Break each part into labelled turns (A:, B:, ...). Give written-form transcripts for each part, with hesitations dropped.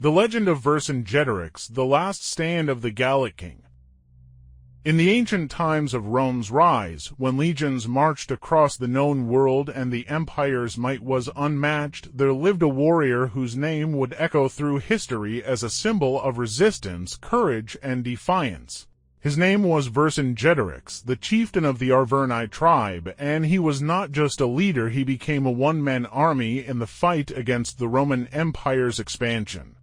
A: The legend of Vercingetorix, the last stand of the Gallic king. In the ancient times of Rome's rise, when legions marched across the known world and the empire's might was unmatched, there lived a warrior whose name would echo through history as a symbol of resistance, courage, and defiance. His name was Vercingetorix, the chieftain of the Arverni tribe, and he was not just a leader, he became a one-man army in the fight against the Roman Empire's expansion.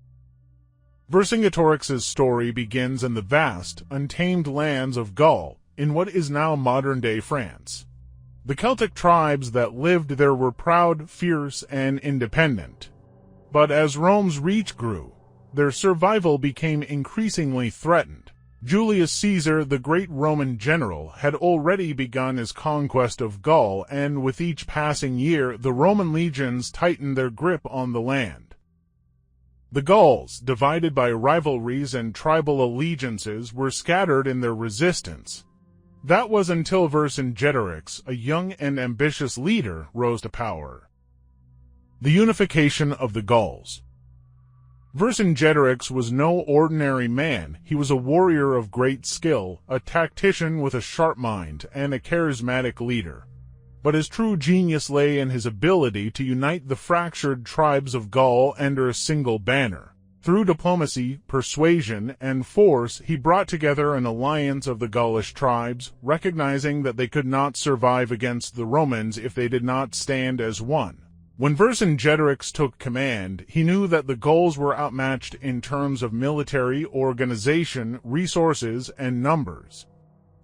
A: Vercingetorix's story begins in the vast, untamed lands of Gaul, in what is now modern-day France. The Celtic tribes that lived there were proud, fierce, and independent. But as Rome's reach grew, their survival became increasingly threatened. Julius Caesar, the great Roman general, had already begun his conquest of Gaul, and with each passing year, the Roman legions tightened their grip on the land. The Gauls, divided by rivalries and tribal allegiances, were scattered in their resistance. That was until Vercingetorix, a young and ambitious leader, rose to power. The unification of the Gauls. Vercingetorix was no ordinary man. He was a warrior of great skill, a tactician with a sharp mind, and a charismatic leader. But his true genius lay in his ability to unite the fractured tribes of Gaul under a single banner. Through diplomacy, persuasion, and force, he brought together an alliance of the Gaulish tribes, recognizing that they could not survive against the Romans if they did not stand as one. When Vercingetorix took command, he knew that the Gauls were outmatched in terms of military organization, resources, and numbers.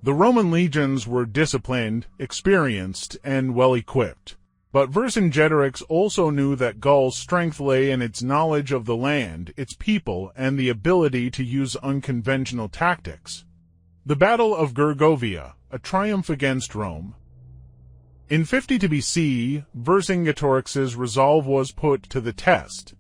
A: The Roman legions were disciplined, experienced, and well-equipped. But Vercingetorix also knew that Gaul's strength lay in its knowledge of the land, its people, and the ability to use unconventional tactics. The Battle of Gergovia, a triumph against Rome. In 52 BC, Vercingetorix's resolve was put to the test.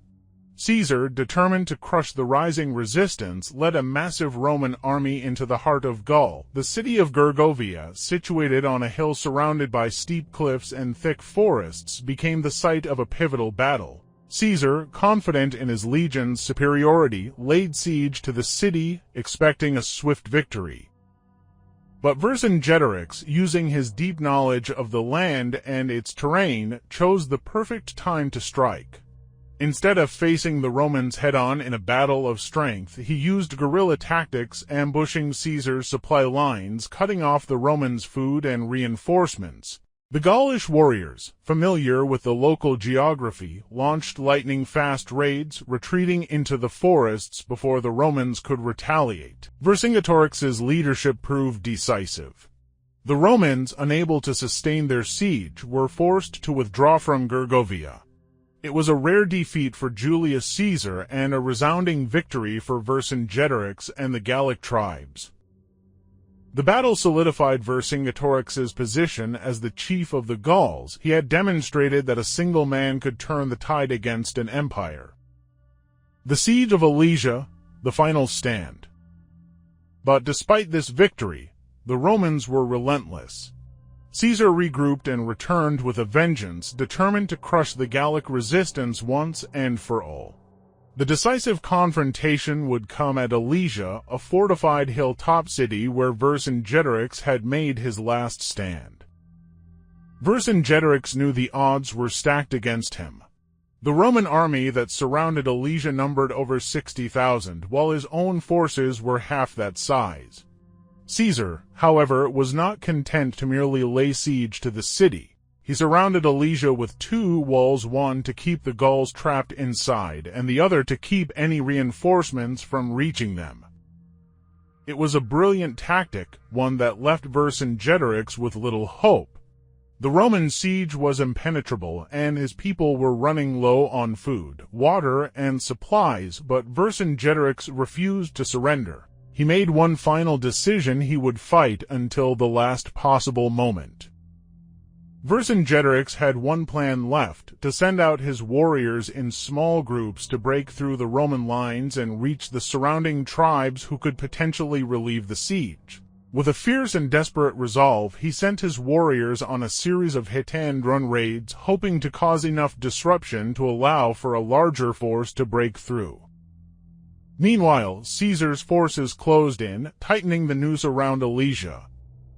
A: Caesar, determined to crush the rising resistance, led a massive Roman army into the heart of Gaul. The city of Gergovia, situated on a hill surrounded by steep cliffs and thick forests, became the site of a pivotal battle. Caesar, confident in his legion's superiority, laid siege to the city, expecting a swift victory. But Vercingetorix, using his deep knowledge of the land and its terrain, chose the perfect time to strike. Instead of facing the Romans head-on in a battle of strength, he used guerrilla tactics, ambushing Caesar's supply lines, cutting off the Romans' food and reinforcements. The Gaulish warriors, familiar with the local geography, launched lightning-fast raids, retreating into the forests before the Romans could retaliate. Vercingetorix's leadership proved decisive. The Romans, unable to sustain their siege, were forced to withdraw from Gergovia. It was a rare defeat for Julius Caesar and a resounding victory for Vercingetorix and the Gallic tribes. The battle solidified Vercingetorix's position as the chief of the Gauls. He had demonstrated that a single man could turn the tide against an empire. The siege of Alesia, the final stand. But despite this victory, the Romans were relentless. Caesar regrouped and returned with a vengeance, determined to crush the Gallic resistance once and for all. The decisive confrontation would come at Alesia, a fortified hilltop city where Vercingetorix had made his last stand. Vercingetorix knew the odds were stacked against him. The Roman army that surrounded Alesia numbered over 60,000, while his own forces were half that size. Caesar, however, was not content to merely lay siege to the city. He surrounded Alesia with two walls, one to keep the Gauls trapped inside, and the other to keep any reinforcements from reaching them. It was a brilliant tactic, one that left Vercingetorix with little hope. The Roman siege was impenetrable, and his people were running low on food, water, and supplies, but Vercingetorix refused to surrender. He made one final decision: he would fight until the last possible moment. Vercingetorix had one plan left: to send out his warriors in small groups to break through the Roman lines and reach the surrounding tribes who could potentially relieve the siege. With a fierce and desperate resolve, he sent his warriors on a series of hit-and-run raids, hoping to cause enough disruption to allow for a larger force to break through. Meanwhile, Caesar's forces closed in, tightening the noose around Alesia.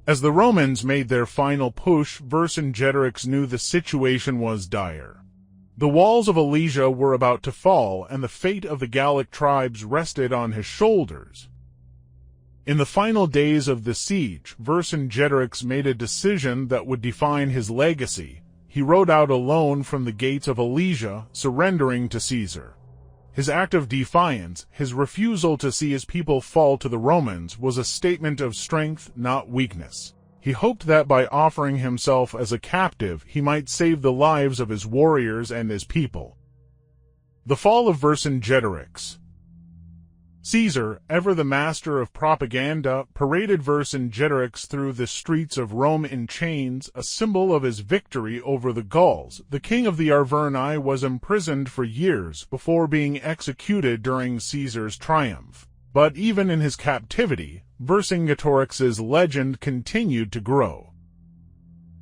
A: As the Romans made their final push, Vercingetorix knew the situation was dire. The walls of Alesia were about to fall, and the fate of the Gallic tribes rested on his shoulders. In the final days of the siege, Vercingetorix made a decision that would define his legacy. He rode out alone from the gates of Alesia, surrendering to Caesar. His act of defiance, his refusal to see his people fall to the Romans, was a statement of strength, not weakness. He hoped that by offering himself as a captive, he might save the lives of his warriors and his people. The fall of Vercingetorix. Caesar, ever the master of propaganda, paraded Vercingetorix through the streets of Rome in chains, a symbol of his victory over the Gauls. The king of the Arverni was imprisoned for years before being executed during Caesar's triumph. But even in his captivity, Vercingetorix's legend continued to grow.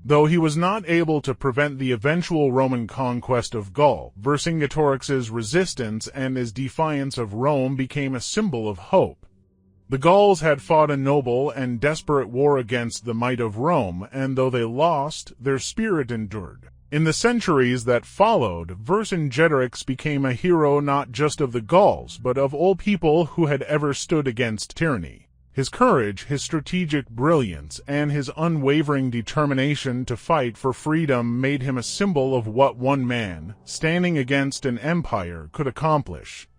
A: Though he was not able to prevent the eventual Roman conquest of Gaul, Vercingetorix's resistance and his defiance of Rome became a symbol of hope. The Gauls had fought a noble and desperate war against the might of Rome, and though they lost, their spirit endured. In the centuries that followed, Vercingetorix became a hero not just of the Gauls, but of all people who had ever stood against tyranny. His courage, his strategic brilliance, and his unwavering determination to fight for freedom made him a symbol of what one man, standing against an empire, could accomplish.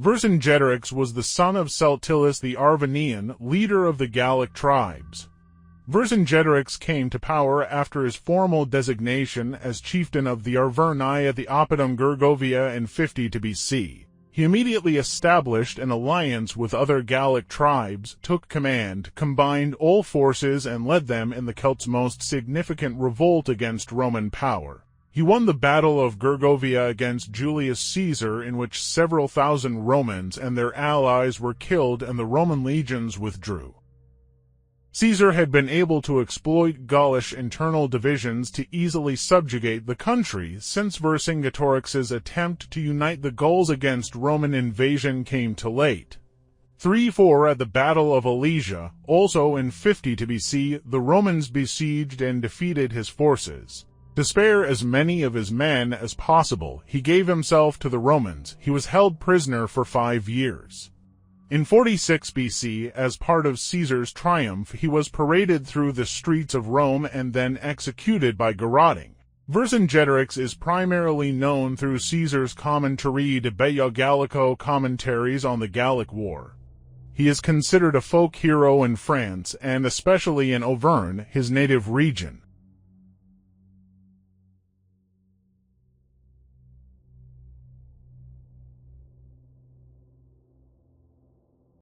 A: Vercingetorix was the son of Celtillus the Arvernian, leader of the Gallic tribes. Vercingetorix came to power after his formal designation as chieftain of the Arverni at the Oppidum Gergovia in 50 BC. He immediately established an alliance with other Gallic tribes, took command, combined all forces, and led them in the Celts' most significant revolt against Roman power. He won the Battle of Gergovia against Julius Caesar, in which several thousand Romans and their allies were killed and the Roman legions withdrew. Caesar had been able to exploit Gaulish internal divisions to easily subjugate the country. Since Vercingetorix's attempt to unite the Gauls against Roman invasion came too late. 3-4 at the Battle of Alesia, also in 50 BC, the Romans besieged and defeated his forces. To spare as many of his men as possible, he gave himself to the Romans. He was held prisoner for 5 years. In 46 BC, as part of Caesar's triumph, he was paraded through the streets of Rome and then executed by garroting. Vercingetorix is primarily known through Caesar's commentary De Bello Gallico commentaries on the Gallic War. He is considered a folk hero in France and especially in Auvergne, his native region.